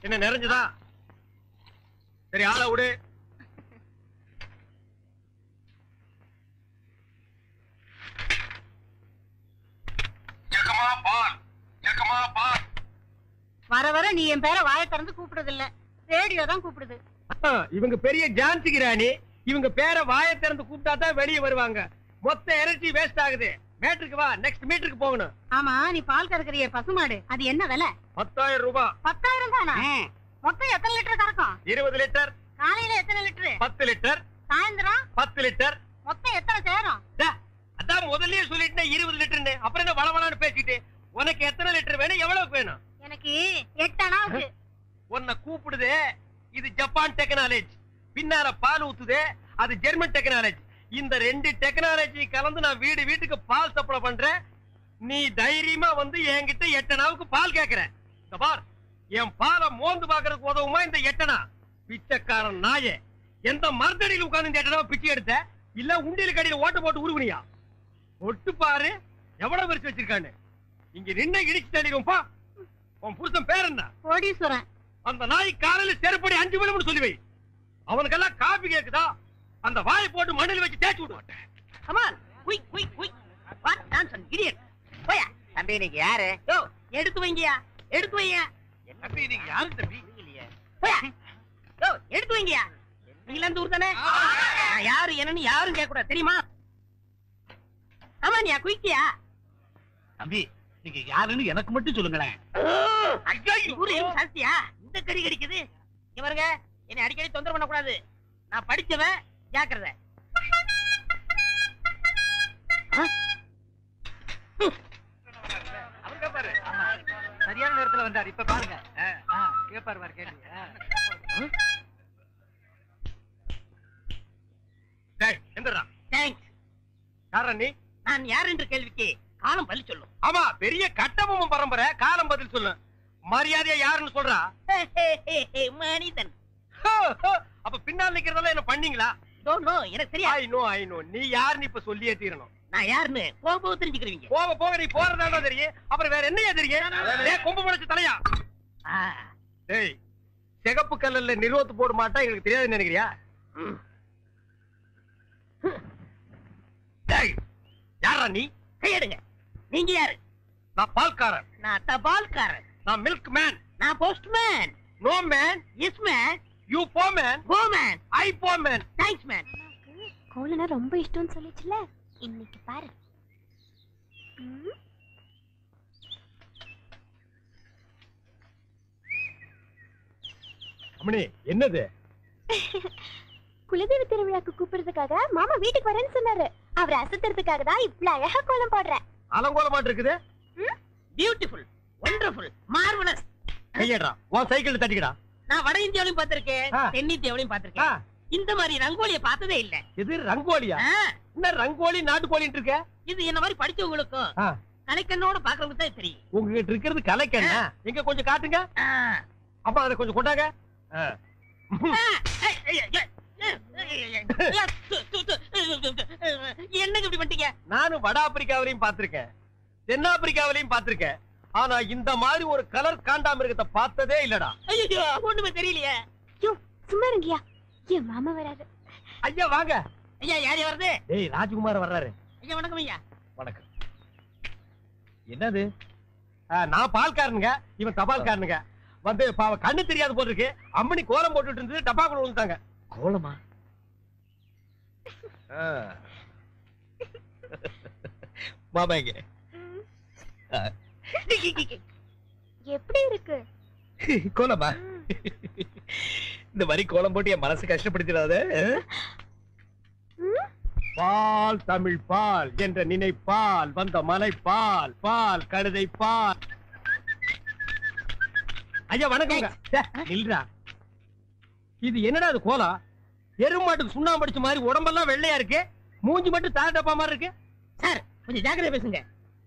என்ன நிறைஞ்சுதா? சரி, ஆள விடு. வர வர நீ என் பேரை வாயை திறந்து கூப்பிடுறது இல்ல, ரேடியோ தான் கூப்பிடுது. இவங்க பெரிய ஜான்சி ராணி, இவங்க பேரை வாயை திறந்து கூப்பிட்டா தான் வெளியே வருவாங்க. மொத்த எனர்ஜி வேஸ்ட் ஆகுது. மேட்ருக்கு வா, நெக்ஸ்ட் மீட்டருக்கு போகணும். ஆமா, நீ பால் கறக்குறிய பசுமாடு, அது என்ன விலை? 10,000 ரூபாய். 10,000 தானா? மொத்தம் எத்தனை லிட்டர் கறக்கும்? 20 லிட்டர். காலையில எத்தனை லிட்டர்? 10 லிட்டர். சாயந்தரம் 10 லிட்டர். மொத்தம் எத்தனை சேரும்? அதான் முதல்லயே சொல்லிட்டேன் 20 லிட்டர்னு. அப்புறம் என்ன வளவளான்னு பேசிட்டு? உனக்கு எத்தனை லிட்டர் வேணும், எவ்வளவு வேணும்? எனக்கு 8 அணாவுக்கு. உன்னை கூப்பிடுதே, இது ஜப்பான் டெக்னாலஜி. பின்னால பால் ஊத்துதே, அது ஜெர்மன் டெக்னாலஜி. இந்த 2 டெக்னாலஜி கலந்து நான் வீட்டுக்கு பால் சப்ளை பண்றேன். நீ தைரியமா வந்து என்கிட்ட 8 அணாவுக்கு பால் கேக்குற. இந்த பார், என் பாலை மோந்து பாக்குறதுக்கு உதவுமா இந்த 8 அணா? பிச்சைக்காரன் நாயே, எந்த மரத்தடியில் உட்கார்ந்து இந்த 8 அணாவை பிச்சை எடுத்த? இல்ல உண்டியல் கடையில ஓட்ட போட்டு உருவனியா? ஒட்டு பாரு எவ்வளவு பெருசு வச்சிருக்கான்னு. இங்க நின்று இடிச்சு தள்ளிடுவோம்பா. உன் புருஷன் பேர் என்ன? கோடீஸ்வரன். அந்த நாய் காலையில செருப்படி 5 விழும்னு சொல்லி வை. அவனுக்கெல்லாம் காபி கேக்குதா? அந்த வாயை போட்டு மண்ணில் வச்சு தேய்ச்சி விடுவாட்டேன். Come on, quick quick quick. What nonsense idiot. போயா. தம்பி நீங்க யாரு? யோ, எடுத்து வைங்கயா, எடுத்து வைங்க. தம்பி நீங்க யாரு தம்பி? போயா. யோ, எடுத்து வைங்கயா. நீங்க இந்த ஊர் தானே? நான் யாரு என்னன்னு யாரும் கேட்க கூடாது, தெரியுமா? ஆமானியா, குயிக்கியா. தம்பி நீங்க யாருன்னு எனக்கு மட்டும் சொல்லுங்களேன். ஊரு எறும்பு சாஸ்தியா, இந்த கறி கடிக்குது. இங்க பாருங்க, என்னை அடிக்கடி தொந்தரவு பண்ண கூடாது. நான் படிச்சவன், ஜாக்கிரதை. அவருக்கா பாரு, சரியான நேரத்துல வந்தார். இப்ப பாருங்க, கேப்பாரு பாரு கேள்வி. எந்திரா. தேங்க்ஸ். யாரா நீ? நான் யார் என்ற கேள்விக்கு காலம் பதில் சொல்லும். ஆமா, பெரிய கட்டபொம்மன் பரம்பரை, காலம் பதில் சொல்லு. மரியாதையா யாருன்னு சொல்றா? மனிதன். அப்ப பின்னால் நிக்கிறதெல்லாம் என்ன பண்ணீங்களா? எனக்கு தெரியாது. ஐ நோ நீ யாருன்னு இப்ப சொல்லியே தீரணும். நான் யாருன்னு போக போக தெரிஞ்சுக்கிறீங்க. போக போக நீ போறதாண்டா தெரியும். அப்புறம் வேற என்னையா தெரியும்? கொம்பு முளைச்சு தலையா? டேய், சிகப்பு கல்லுல நிறுவத்து போட மாட்டா எங்களுக்கு தெரியாதுன்னு நினைக்கிறியா? டேய், யாரா நீ? கையெடுங்க. நீங்க யாரு? நான் பால்காரன். நான் தபால்காரன். நான் மில்க் மேன். நான் postman. No man. Yes man. You போ மேன். Go man. ஐ போ மேன். Thanks man. கோலனா ரொம்ப இஷ்டம்னு சொல்லிச்சுல, இன்னைக்கு பாரு. அம்மணி, என்னது? குலதெய்வ திருவிழாக்கு கூப்பிடுறதுக்காக மாமா வீட்டுக்கு வரேன்னு சொன்னாரு. அவர் அசத்துறதுக்காக தான் இவ்வளவு அழகா கோலம் போடுறேன். அலங்கோலமாட்டு இருக்குது. Beautiful, wonderful, marvellous. கையடா, உன் சைக்கிள் தட்டிக்கடா. நான் வட இந்தியாவிலையும் பார்த்திருக்கேன், தென்னிந்தியாவிலையும் பார்த்திருக்கேன். இந்த மாதிரி ரங்கோலியை பார்த்ததே இல்ல. இது ரங்கோலியா? என்ன ரங்கோலி நாட்டுக்கோலின்னு இருக்க? இது என்ன மாதிரி படிச்சவங்களுக்கும் கலைக்கண்ணோட பாக்குறவங்க தான் தெரியும். உங்ககிட்ட இருக்கிறது கலைக்கண்ணா? எங்க கொஞ்சம் காட்டுங்க. அப்ப அதை கொஞ்சம் கொண்டாங்க. என்னங்க இப்படி பண்ணிட்டீங்க? நானும் வட ஆப்பிரிக்காவிலையும் பார்த்திருக்கேன், தென்னாப்பிரிக்காவிலையும் பார்த்திருக்கேன். ஆனா இந்த மாதிரி ஒரு கலர் காண்டாமிருகத்தை பார்த்ததே இல்லடா. ஐயோ, ஒண்ணுமே தெரியலையே. யோ, சும்மா இருங்கயா, என் மாமா வராரு. ஐயா வாங்க. ஐயா, யாரு வருது? ஏய், ராஜ்குமார் வர்றாரு. ஐயா வணக்கம். ஐயா வணக்கம். என்னது? நான் பால்காரனுங்க, இவன் தபால்காரனுங்க. வந்து பாவ கண்ணு தெரியாது போல இருக்கு. அம்மணி கோலம் போட்டுட்டு இருந்தது, டப்பாக்குள்ள விழுந்தாங்க. கோலமா? மாமாங்க எப்படி இருக்கு கோலமா? இந்த மாதிரி கோலம் போட்டு என் மனசு கஷ்டப்படுத்திடாத. பால் தமிழ் பால் என்ற நினைப்பால் வந்த மலை பால், பால் கழுதை பால். ஐயா வணக்கம். இல்லடா, இது என்னடா இது கோலம்? எருமாட்டுக்கு சுண்ணாம்பு அடிச்ச மாதிரி உடம்பெல்லாம் வெள்ளையா இருக்கு, மூஞ்சி மட்டும் தார டப்பா மாதிரி இருக்கு. சார், கொஞ்சம் ஜாக்கிரதை பேசுங்க.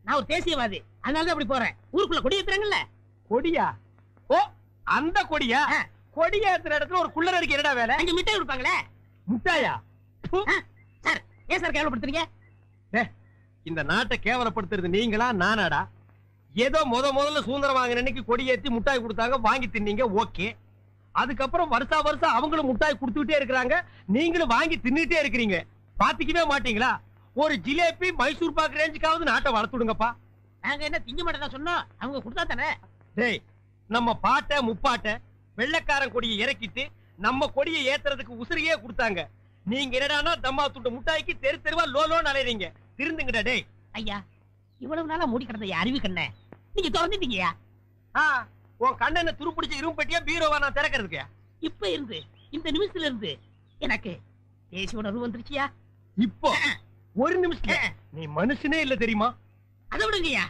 நான் ஒரு தேசியவாதி, அதனாலதான் அப்படி போறேன். ஊருக்குள்ள கொடி ஏத்துறாங்கல்ல. கொடியா? ஓ, அந்த கொடியா? கொடி ஏத்துற இடத்துல ஒரு குள்ளர் அடிக்க என்னடா வேலை? அங்க மிட்டாய் கொடுப்பாங்களே. முட்டாயா? சார், ஏன் சார் கேவலப்படுத்துறீங்க? இந்த நாட்டை கேவலப்படுத்துறது நீங்களா நானாடா? ஏதோ முதல்ல சுதந்திரம் வாங்கின அன்னைக்கு கொடி ஏத்தி முட்டாய் கொடுத்தாங்க, வாங்கி தின்னீங்க, ஓகே. அதுக்கப்புறம் வருஷம் அவங்களும் முட்டாய் கொடுத்துட்டே இருக்கிறாங்க, நீங்களும் வாங்கி தின்னுட்டே இருக்கிறீங்க. பாத்துக்கவே மாட்டீங்களா? ஒரு ஜிலேபி மைசூர் பாக்கு ரேஞ்சுக்காவது நாட்டை வளர்த்துடுங்கப்பா. நாங்க என்ன திங்க மாட்டேன் சொன்னோம், அவங்க கொடுத்தா தானே. டேய், நம்ம பாட்ட முப்பாட்ட வெள்ளைக்காரன் கொடியை இறக்கிட்டு நம்ம கொடியை ஏத்துறதுக்கு உசிரியே கொடுத்தாங்க. நீங்க என்னடானா தம்மா துண்டு முட்டாய்க்கு தெரு தெருவா லோலோன்னு அலையறீங்க. திருந்துங்கடா டேய். ஐயா, இவ்வளவு நாளா மூடி கிடந்த அறிவு கண்ண நீங்க திறந்துட்டீங்கயா. உன் கண்ணனை துருப்பிடிச்ச இரும்பு பெட்டியா பீரோவா நான் திறக்கிறதுக்கு? இப்ப இருந்து இந்த நிமிஷத்துல இருந்து எனக்கு தேசிய உணர்வு வந்துருச்சியா. இப்போ ஒரு நிமிஷம் நீ மனுஷனே இல்ல தெரியுமா? அதை விடுங்கய்யா,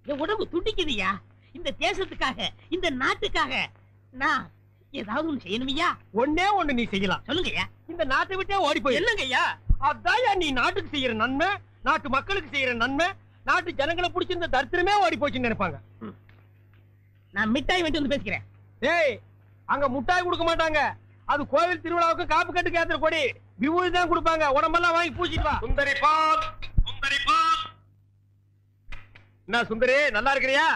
என் உடம்பு துடிக்குதுயா. இந்த தேசத்துக்காக, இந்த நாட்டுக்காக நான் ஏதாவது ஒண்ணு செய்யணுமையா. ஒன்னே ஒண்ணு நீ செய்யலாம். சொல்லுங்கய்யா. இந்த நாட்டை விட்டே ஓடி போய். இல்லங்கய்யா, அதான் நீ நாட்டுக்கு செய்யற நன்மை, நாட்டு மக்களுக்கு செய்யற நன்மை, நாட்டு ஜனங்களை பிடிச்சி இந்த தரித்திரமே ஓடி போச்சுன்னு நினைப்பாங்க. நான் மிட்டாய் வேண்டி வந்து பேசிக்கிறேன். ஏய், அங்க முட்டாய் கொடுக்க மாட்டாங்க. அது கோவில் திருவிழாவுக்கு காப்பு கட்டு ஏத்துற கொடி, விபூதி தான் கொடுப்பாங்க. உடம்பெல்லாம் வாங்கி பூச்சிட்டு வா. சுந்தரி பால், சுந்தரி பால். என்ன சுந்தரி, நல்லா இருக்கிறியா?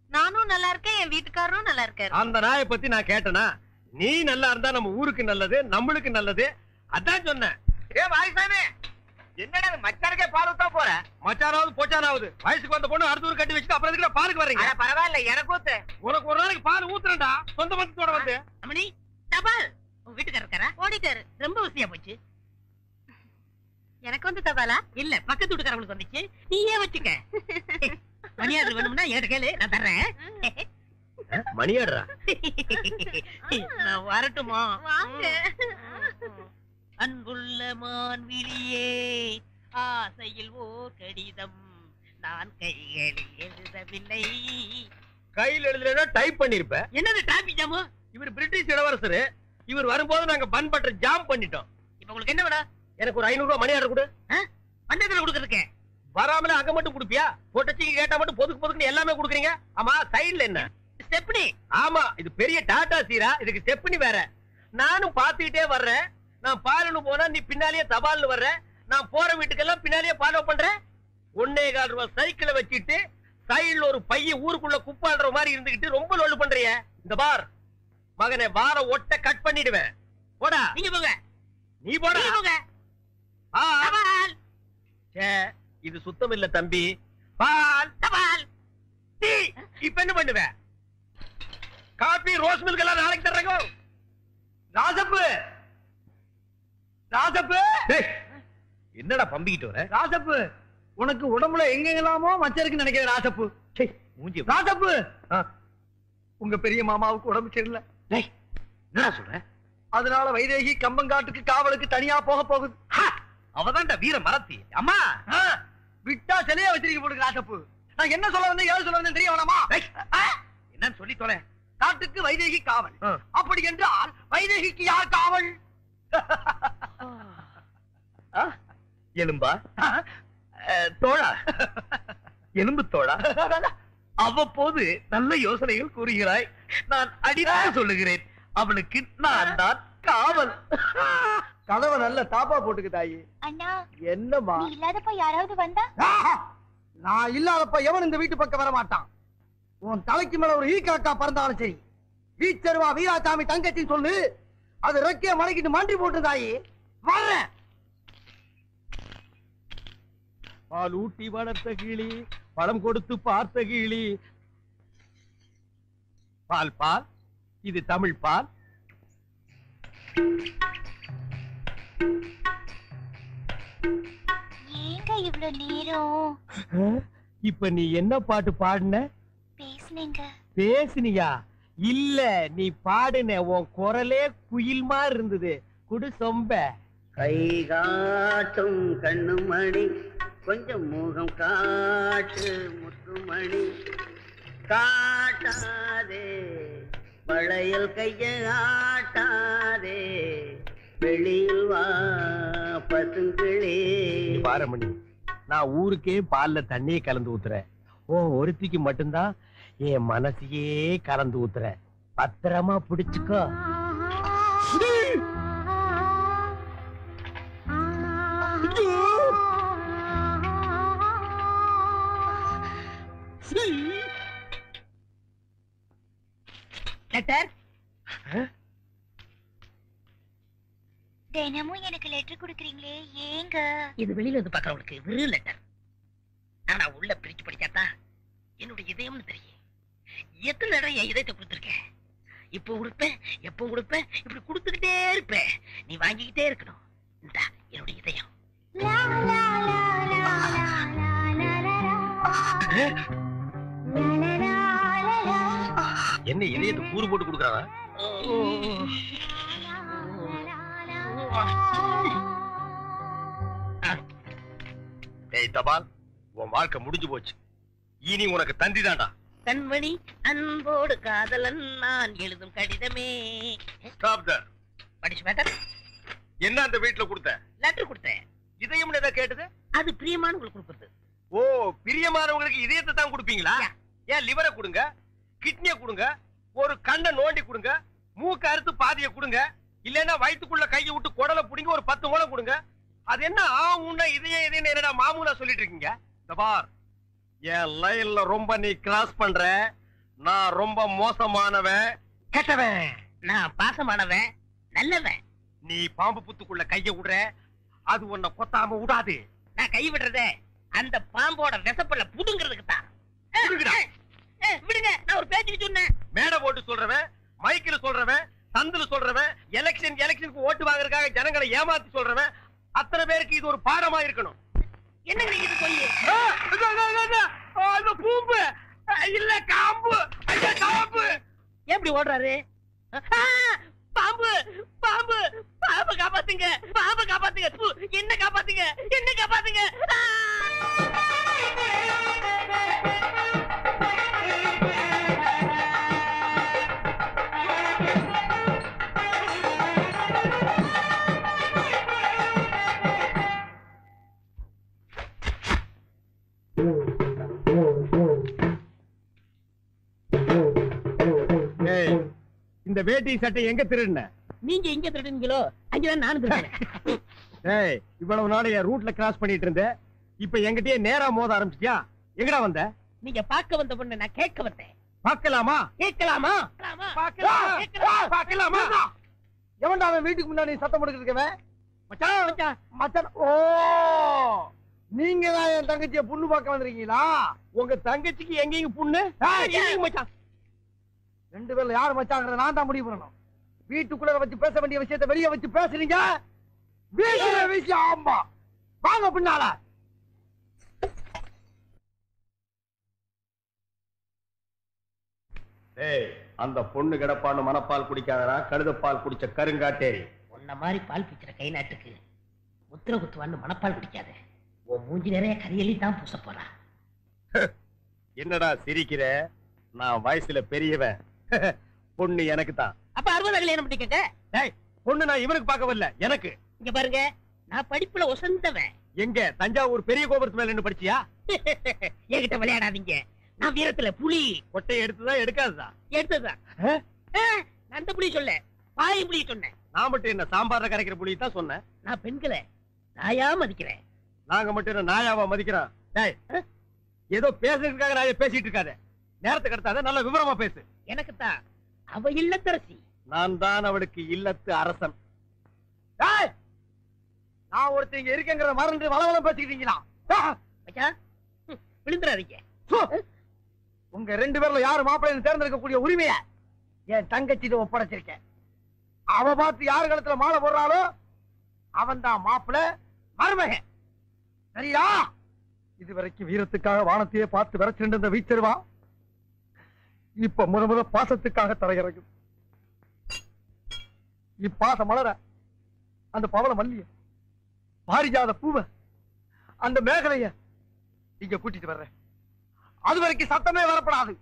நானும் நல்லா இருக்கேன், என் வீட்டுக்காரரும் நல்லா இருக்காரு. அந்த நாயை பத்தி நான் கேட்டனா? நீ நல்லா இருந்தா நம்ம ஊருக்கு நல்லது, நம்மளுக்கு நல்லது. அதான் சொன்னேன். ஏ வாய்சாமி, என்னடா மச்சானுக்கே பால் ஊத்தா போற? மச்சானாவது போச்சானாவது வயசுக்கு வந்த பொண்ணு அடுத்த ஊர் கட்டி வச்சுட்டு அப்புறம் எதுக்கு பாலுக்கு வர்றீங்க? பரவாயில்ல, எனக்கு ஊத்து. உனக்கு ஒரு நாளைக்கு பால் ஊத்துறேன்டா, சொந்த மந்தத்தோட வந்து. அம்மணி, தபால். உங்க வீட்டுக்காரர் இருக்காரா? ஓடிட்டாரு. ரொம்ப வசதியா போச்சு. எனக்கு வந்து தபாலா? இல்ல, பக்கத்து வீட்டுக்காரங்களுக்கு வந்துச்சு. நீயே வச்சுக்க. மணியாடு வேணும்னா என்கிட்ட கேளு, நான் தர்றேன். மணியாடுறா? நான் வரட்டுமா? வாங்க. அன்புள்ள மான்விழியே, ஆசையில் ஓர் கடிதம் நான் கைகளில் எழுதவில்லை. கையில் எழுதலைன்னா டைப் பண்ணிருப்ப. என்னது டிராபிக் ஜாமு? இவர் பிரிட்டிஷ் இளவரசர். இவர் வரும்போது நாங்க பன் பட்டர் ஜாம் பண்ணிட்டோம். இப்ப உங்களுக்கு என்ன வேணும்? எனக்கு ஒரு 500 ரூபாய் மணி ஆர்டர் கொடு. பண்டத்துல கொடுக்கறதுக்கு வராமல அங்க மட்டும் குடுப்பியா? போட்டச்சிக்கு கேட்டா மட்டும் பொதுக்கு எல்லாமே குடுக்குறீங்க. ஆமா, சைடுல என்ன? ஸ்டெப்னி. ஆமா, இது பெரிய டாடா சீரா, இதுக்கு ஸ்டெப்னி வேற. நானும் பாத்துக்கிட்டே வர்றேன். நான் பாலுன்னு போனா நீ பின்னாலேயே தபால்னு வர்ற. நான் போற வீட்டுக்கெல்லாம் பின்னாலேயே ஃபாலோ பண்றேன். 1.25 ரூபாய் சைக்கிளை வச்சுட்டு சைடுல ஒரு பைய ஊருக்குள்ள குப்பாடுற மாதிரி இருந்துகிட்டு ரொம்ப லொல்லு பண்றிய. இந்த பார் மகனே, வார ஒட்ட கட் பண்ணிடுவேன். போடா. நீங்க போங்க. நீ போடா. நீங்க போங்க. தபால். இது சுத்தம் இல்ல தம்பி. பால், தபால். டீ. இப்ப என்ன பண்ணுவ? காபி, ரோஸ் மில்க் எல்லாம் நாளைக்கு தர்றேங்க. ராசப்பு, ராசப்பு. என்னடா பம்பிக்கிட்டு வர? ராசப்பு, உனக்கு உடம்புல எங்கெல்லாமோ மச்சம் இருக்குன்னு நினைக்கிறேன். ராசப்பு, மூஞ்சி. ராசப்பு, உங்க பெரிய மாமாவுக்கு உடம்பு சரியில்லை. என்னடா சொல்ற? அதனால வைதேகி கம்பங்காட்டுக்கு காவலுக்கு தனியா போக போகுது. அவதான்டா வீர மரத்தி. அம்மா, விட்டா சிலையா வச்சிருக்க போடுங்க. ராசப்பு, நான் என்ன சொல்ல வந்தேன், ஏது சொல்ல வந்தேன் தெரிய வேணாமா? என்னன்னு சொல்லி தொலை. காட்டுக்கு வைதேகி காவல். அப்படி என்றால் வைதேகிக்கு யார் காவல்? எலும்பா? தோழா, எலும்பு தோழா. அவ்வப்போது நல்ல யோசனைகள் கூறுகிறாய். நான் அடிதாக சொல்லுகிறேன், அவளுக்கு நான் தான் காவல். கதவை நல்ல தாப்பா போட்டுக்கு தாயி. அண்ணா, என்னமா? நீ இல்லாதப்ப யாராவது வந்தா? நான் இல்லாதப்ப எவன் இந்த வீட்டு பக்கம் வர மாட்டான். உன் தலைக்கு மேல ஒரு ஈக்காக்கா பறந்தாலும் சரி, வீச்சருவா வீராசாமி தங்கச்சின்னு சொல்லு. அது ரெக்கைய மலைக்கிட்டு மண்டி போட்டு தாயி வர்றேன். பால் ஊட்டி வளர்த்த கிளி, பழம் கொடுத்து பார்த்த கிளி. பால் பால், இது தமிழ் பால். ஏங்க இவ்ளோ நேரம்? இப்ப நீ என்ன பாட்டு பாடுன? பேசுனீங்க. பேசுனியா? இல்ல, நீ பாடுன. உன் குரலே குயில் மாதிரி இருந்தது. குடு சொம்ப. கை காட்டும் கண்ணுமணி, கொஞ்சம் முகம் காட்டு முத்துமணி. காட்டாதே வளையல் கைய ஆட்டாதே, வெளியில் வா பசுங்களே. பாரமணி, நான் ஊருக்கே பால்ல தண்ணியே கலந்து ஊத்துறேன். ஒருத்திக்கு மட்டும்தான் என் மனசையே கலந்து ஊத்துறேன். பத்திரமா பிடிச்சுக்கோ. ஆ லெட்டர். தினமும் எனக்கு லெட்டர் கொடுக்குறீங்களே ஏங்க? இது வெளியில வந்து பாக்குறவங்களுக்கு வெறும் லெட்டர். ஆனா உள்ள பிரிச்சு படிச்சாதான் என்னுடைய இதயம்னு தெரியும். எத்தனை தடவை என் இதயத்தை கொடுத்துருக்கேன். இப்போ கொடுப்பேன், எப்போ கொடுப்பேன், இப்படி கொடுத்துக்கிட்டே இருப்பேன். நீ வாங்கிக்கிட்டே இருக்கணும். இந்தா என்னுடைய இதயம். என்ன இதயத்தை கூறு போட்டு கொடுக்குறாங்க? டேய் தபால், உன் வாழ்க்கை முடிஞ்சு போச்சு. இனி உனக்கு தந்தி தாண்டா. கண்மணி அன்போடு காதலன் நான் எழுதும் கடிதமே. Stop there. படிச்சு மேட்டர். என்ன அந்த வீட்டுல கொடுத்த? லெட்டர் கொடுத்தேன். இதயம்னு எதை கேட்டது? அது பிரியமானவங்களுக்கு கொடுக்குறது. ஓ, பிரியமானவங்களுக்கு இதயத்தை தான் கொடுப்பீங்களா? ஏன் லிவரை கொடுங்க, கிட்னியை கொடுங்க, ஒரு கண்ணை நோண்டி கொடுங்க, மூக்க அறுத்து பாதியை கொடுங்க, இல்லன்னா வயிற்றுக்குள்ள கையை விட்டு குடலை புடிங்க ஒரு 10 மூலம் கொடுங்க. அது என்ன உன்ன இதயம் இதயம் என்னடா மாமூலா சொல்லிட்டு இருக்கீங்க? பார், என் லைன்ல ரொம்ப நீ கிராஸ் பண்ற. நான் ரொம்ப மோசமானவன், கெட்டவன். நான் பாசமானவன், நல்லவன். நீ பாம்பு புத்துக்குள்ள கைய விடுற, அது உன்னை கொத்தாம விடாது. நான் கை விடுறத அந்த பாம்போட விசப்பல்ல புடுங்கிறதுக்கு தான். விடுங்க, நான் ஒரு பேச்சுக்கு சொன்னேன். மேடை போட்டு சொல்றவன், மைக்கில் சொல்றவன், சந்துல சொல்றவன், எலெக்ஷனுக்கு ஓட்டு வாங்குறதுக்காக ஜனங்களை ஏமாத்தி சொல்றவன், அத்தனை பேருக்கு இது ஒரு பாடமா இருக்கணும். என்னங்க இது போய் அந்த பூம்பு இல்ல காம்பு, காம்பு எப்படி ஓடுறாரு? பாம்பு பாம்பு பாம்பு காப்பாத்துங்க, பாம்பு காப்பாத்துங்க, என்ன காப்பாத்துங்க, என்ன காப்பாத்துங்க. இந்த வேட்டி சட்டை எங்க திருடுன? நீங்க எங்க திருடுனீங்களோ அங்கதான் நானும் திருடுனேன். ஏய், இவ்வளவு நாள் என் ரூட்ல கிராஸ் பண்ணிட்டு இருந்த, இப்ப என்கிட்டயே நேரா மோத ஆரம்பிச்சிட்டியா? எங்கடா வந்த? நீங்க பார்க்க வந்த பொண்ணு நான் கேட்க வந்தேன். பார்க்கலாமா? கேட்கலாமா? பார்க்கலாமா? எவன்டா அவன் வீட்டுக்கு முன்னாடி சத்தம் போட்டுக்கிட்டு இருக்கவன்? மச்சான் மச்சான். ஓ, நீங்க தான் என் தங்கச்சிய புண்ணு பார்க்க வந்திருக்கீங்களா? உங்க தங்கச்சிக்கு எங்கேயும் புண்ணு? மச்சான், 2 பேர்ல யாரு மச்சாங்கிறத நான் தான் முடிவு பண்ணணும். வீட்டுக்குள்ள வச்சு பேச வேண்டிய விஷயத்தை வெளியே வச்சு பேசுறீங்க. வீட்டுல விஷயம். ஆமா, வாங்க பின்னால. ஏய், அந்த பொண்ணு கிடப்பான்னு மனப்பால் குடிக்காதரா, கழுதப்பால் குடிச்ச கருங்காட்டேரி. உன்ன மாதிரி பால் பிச்சுற கை நாட்டுக்கு முத்திர குத்துவான்னு மனப்பால் குடிக்காத. உன் மூஞ்சி நிறைய கரியலி தான் பூச போறா. என்னடா சிரிக்கிற? நான் வயசுல பெரியவன். பொண்ணு எனக்கு தான். அப்ப 60 கல்யாணம் பண்ணிக்கங்க. டேய், பொண்ணு நான் இவனுக்கு பார்க்க வரல, எனக்கு. இங்க பாருங்க, நான் படிப்புல ஒசந்தவன். எங்க தஞ்சாவூர் பெரிய கோபுரத்து மேல நின்னு படிச்சியா? என்கிட்ட விளையாடாதீங்க. நான் வீரத்துல புலி. கொட்டையை எடுத்துதான் எடுக்காதுதான்? எடுத்ததுதான். அந்த புலி சொல்ல, பாய் புலி சொன்னேன். நான் மட்டும் என்ன சாம்பார்ல கரைக்கிற புலி தான் சொன்னேன். நான் பெண்களை நாயா மதிக்கிறேன். நாங்க மட்டும் என்ன நாயாவா மதிக்கிறோம்? டேய், ஏதோ பேசுறதுக்காக நான் பேசிட்டு இருக்காத. நேரத்தை கடத்தாத, நல்ல விவரமா பேசு. எனக்குத்தான் அவ இல்லத்தரசி. நான் தான் அவளுக்கு இல்லத்து அரசன். டேய், நான் ஒருத்தங்க இருக்கேங்கிற மறந்து வளவளம் பேசிக்கிட்டீங்களா? மச்சான், விழுந்துறாதீங்க. உங்க 2 பேர்ல யாரு மாப்பிள்ளைன்னு தேர்ந்தெடுக்கக்கூடிய உரிமைய என் தங்கச்சிட்டு ஒப்படைச்சிருக்கேன். அவ பார்த்து யாரு கழுத்துல மாலை போடுறாளோ அவன் தான் மாப்பிள்ளை, மருமகன். சரியா? இதுவரைக்கும் வீரத்துக்காக வானத்தையே பார்த்து விரைச்சிட்டு இருந்த வீச்சருவா இப்ப முத பாசத்துக்காக தரையிறங்கு. இப்பாசம் மலர அந்த பவள மல்லிய, பாரிஜாத பூவ, அந்த மேகலைய இங்க கூட்டிட்டு வர்றேன். அது வரைக்கும் சத்தமே வரப்படாது.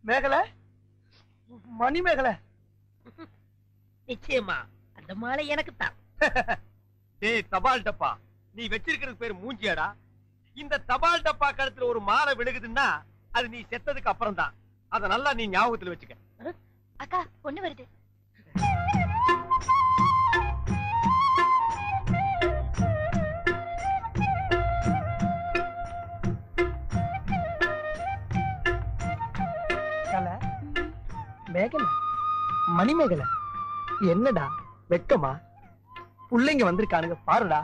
மேகலை, மணி மேகலை. நிச்சயமா அந்த மாலை எனக்குத்தான். டேய் தபால் டப்பா, நீ வச்சிருக்கிறது பேர் மூஞ்சியாடா. இந்த தபால் டப்பா கழுத்துல ஒரு மாலை விழுகுதுன்னா அது நீ செத்ததுக்கு அப்புறம் தான். அத நல்லா நீ ஞாபகத்துல வச்சுக்க. அக்கா, பொண்ணு வருது. மேகலை, மணிமேகலை, என்னடா வெக்கமா? புள்ளைங்க வந்திருக்கானுங்க பாருடா.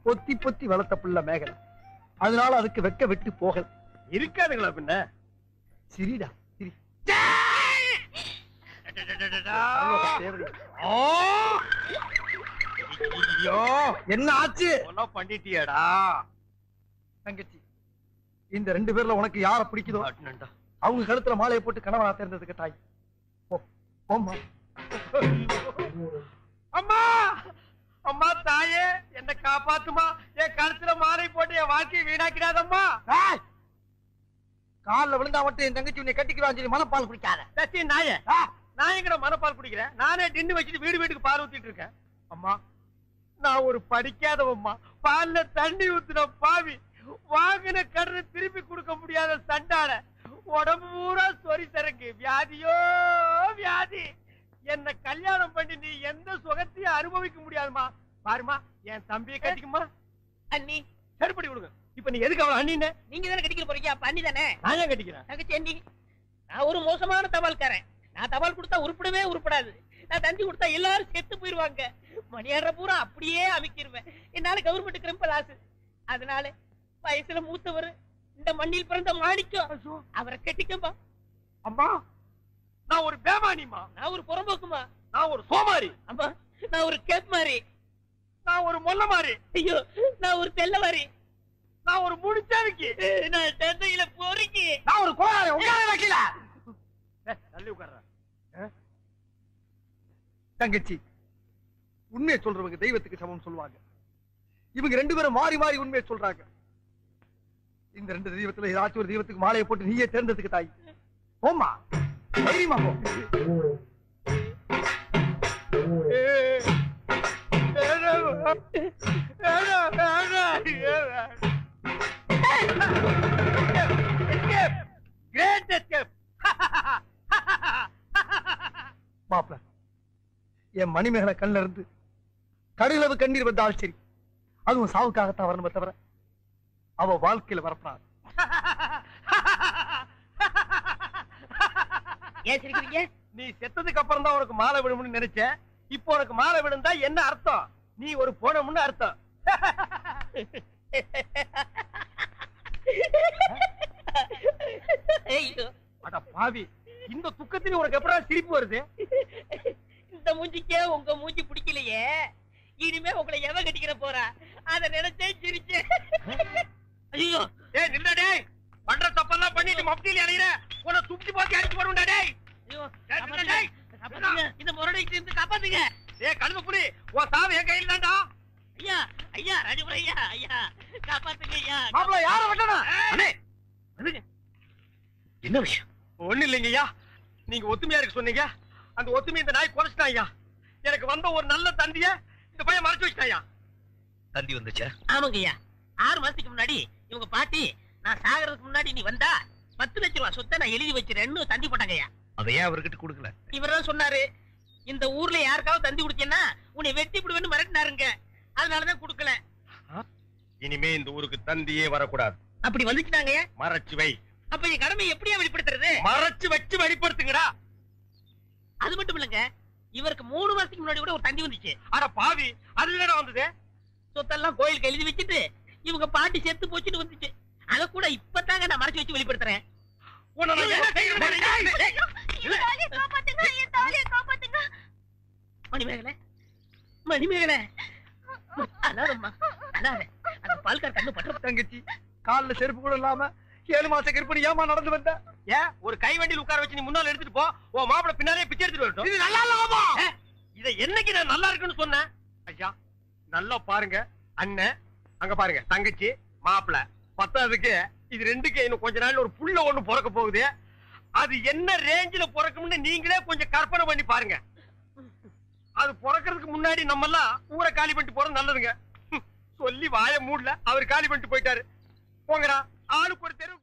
பொத்தி பொத்தி வளர்த்த புள்ள மேகலை, அதனால அதுக்கு வெக்க விட்டு போகல. இருக்காதுங்களா பின்ன? சிரிடா சிரி. என்ன ஆச்சு? பண்ணிட்டியாடா தங்கச்சி? இந்த 2 பேர்ல உனக்கு யார பிடிக்குதோ அவங்க கழுத்துல மாலையை போட்டு கணவனா தேர்ந்ததுக்கு தாய். அம்மா அம்மா தாயே, என்ன காப்பாத்துமா. என் கழுத்துல மாலை போட்டு என் வாழ்க்கையை வீணாக்கிடாதம்மா. காலில் விழுந்தா மட்டும் என் தங்கச்சி உன்னை கட்டிக்கிறான் சொல்லி மனப்பால் குடிக்காத நாய. நான் எங்கட மனப்பால் குடிக்கிறேன்? நானே டின்னு வச்சுட்டு வீடு வீட்டுக்கு பால் ஊத்திட்டு இருக்கேன். அம்மா, நான் ஒரு படிக்காதவம்மா, பால்ல தண்ணி ஊத்துன பாவி, வாங்கின கடனை திருப்பி கொடுக்க முடியாத சண்டால, உடம்பு பூரா சொறி சரக்கு, வியாதியோ வியாதி. என்ன கல்யாணம் பண்ணி நீ எந்த சுகத்தையும் அனுபவிக்க முடியாதுமா. பாருமா, என் தம்பியை கட்டிக்குமா. அண்ணி சரிப்படி கொடுங்க. இப்ப நீ எதுக்கு அவளை அண்ணின்னு? நீங்க தானே கட்டிக்க போறீங்க, அப்ப அண்ணி தானே. நான் ஏன் கட்டிக்கிறேன்? தங்கச்சி அண்ணி, நான் ஒரு மோசமான தபால்காரன். நான் தபால் கொடுத்தா உருப்படவே உருப்படாது. நான் தந்தி கொடுத்தா எல்லாரும் செத்து போயிருவாங்க. மணியாடுற பூரா அப்படியே அமைக்கிருவேன். என்னால கவர்மெண்ட் கிரிம்பல் ஆசு. அதனால வயசுல மூத்தவர், இந்த மண்ணில் பிறந்த மாணிக்கம், அவரை கட்டிக்கம்பா. அம்மா, நான் ஒரு பேமானிமா. நான் ஒரு புறம்போக்குமா. நான் ஒரு சோமாரி. அம்மா, நான் ஒரு கேப் மாதிரி. நான் ஒரு மொல்ல மாதிரி. ஐயோ, நான் ஒரு தெல்ல மாதிரி. நான் ஒரு முடிச்சாவிக்கு. நான் தந்தையில போறீங்க. நான் ஒரு கோளாறு. உட்கார வைக்கல. தள்ளி உட்கார்ற. தங்கச்சி, உண்மையை சொல்றவங்க தெய்வத்துக்கு சமம் சொல்லுவாங்க. இவங்க 2 பேரும் மாறி மாறி உண்மையை சொல்றாங்க. இந்த 2 தெய்வத்துல ஏதாச்சும் ஒரு தெய்வத்துக்கு மாலையை போட்டு நீயே தேர்ந்ததுக்கு தாய். போம்மா, தைரியமா போ. மாப்பிள, என் மணிமேகலை கண்ணில இருந்து கடுகளவு கண்ணீர் வந்தால் சரி, அதுவும் சாவுக்காகத்தான் வரணுமே தவிர அவ வாழ்க்கையில வரப்படாது. ஏன் சிரிக்கிறீங்க? நீ செத்ததுக்கு அப்புறம் தான் உனக்கு மாலை விடும்னு நினைச்ச. இப்போ உனக்கு மாலை விடுந்தா என்ன அர்த்தம்? நீ ஒரு போனமுன்னு அர்த்தம். அட பாவி, இந்த துக்கத்தில உனக்கு எப்படா சிரிப்பு வருது? இந்த மூஞ்சிக்கே உங்க மூஞ்சி பிடிக்கலையே, இனிமே உங்களை எவ கட்டிக்கிற போறா, அத நினைச்சே சிரிச்சேன். ஐயோ, டேய் நில்லுடா டேய். பண்ற தப்பெல்லாம் பண்ணிட்டு மப்டில அலையற. உன்னை துப்பி பாத்தி அடிச்சு போடுடா டேய். ஐயோ, டேய், இந்த முரடைக்கு இருந்து காப்பாத்துங்க. டேய் கழுத புடி, உன் சாவு என் கையில தான்டா. ஐயா, ஐயா, ராஜபுரம் ஐயா, ஐயா, காப்பாத்துங்க ஐயா. மாப்ள யார வெட்டனா? அண்ணே, வந்துங்க. என்ன விஷயம்? ஒண்ணு இல்லைங்கய்யா. நீங்க ஒத்துமையா இருக்க சொன்னீங்க. அந்த ஒத்துமை இந்த நாய் குறைச்சிட்டான் ஐயா. எனக்கு வந்த ஒரு நல்ல தந்திய இந்த பையன் மறைச்சு வச்சிட்டாயா. தந்தி வந்துச்சா? ஆமாங்க ஐயா. 6 மாசத்துக்கு முன்னாடி இவங்க பாட்டி, நான் சாகிறதுக்கு முன்னாடி நீ வந்தா 10 லட்சம் ரூபாய் சொத்தை நான் எழுதி வச்சிருன்னு தந்தி போட்டாங்க ஐயா. அதை ஏன் அவர்கிட்ட கொடுக்கல? இவர்தான் சொன்னாரு, இந்த ஊர்ல யாருக்காவது தந்தி குடிச்சேன்னா உன்னை வெட்டி விடுவேன்னு மிரட்டினாருங்க. அதனாலதான் கொடுக்கல. இனிமே இந்த ஊருக்கு தந்தியே வரக்கூடாது. அப்படி வந்துச்சுனாங்க. மறைச்சு வை. அப்ப என் கடமை எப்படியா வெளிப்படுத்துறது? மறைச்சு வச்சு வெளிப்படுத்துங்கடா. அது மட்டும் இல்லங்க, இவருக்கு 3 மாசத்துக்கு முன்னாடி கூட ஒரு தந்தி வந்துச்சு. அட பாவி, அது என்னடா வந்தது? சொத்தெல்லாம் கோயிலுக்கு எழுதி வச்சுட்டு இவங்க பாட்டி செத்து போச்சுட்டு வந்துச்சு. அத கூட இப்பதாங்க நான் மறைச்சு வச்சு வெளிப்படுத்துறேன். மணிமேகலை, மணிமேகலை, அழாதம்மா, அழாத. அந்த பால்கார் கண்ணு பற்ற. தங்கச்சி, கால்ல செருப்பு கூட இல்லாம 7 மாச கற்பனை ஏமா நடந்து வந்த? ஏன் ஒரு கை வண்டியில் உட்கார வச்சு நீ முன்னால எடுத்துட்டு போ. உன் மாப்பிள பின்னாலே பிச்சை எடுத்துட்டு வரட்டும். இது நல்லா இல்ல. இத என்னைக்கு நான் நல்லா இருக்குன்னு சொன்னேன்? ஐயா, நல்லா பாருங்க. அண்ணன் அங்க பாருங்க, தங்கச்சி மாப்பிள. பத்தாவதுக்கு இது 2க்கு இன்னும் கொஞ்ச நாள்ல ஒரு புள்ள ஒண்ணு பிறக்க போகுது. அது என்ன ரேஞ்சில பிறக்கும்னு நீங்களே கொஞ்சம் கற்பனை பண்ணி பாருங்க. அது பிறக்கிறதுக்கு முன்னாடி நம்ம எல்லாம் ஊரை காலி பண்ணிட்டு போறது நல்லதுங்க. சொல்லி வாய மூடல, அவர் காலி பண்ணிட்டு போயிட்டாரு. போங்கடா, ஆளுக்கு ஒரு தெரு.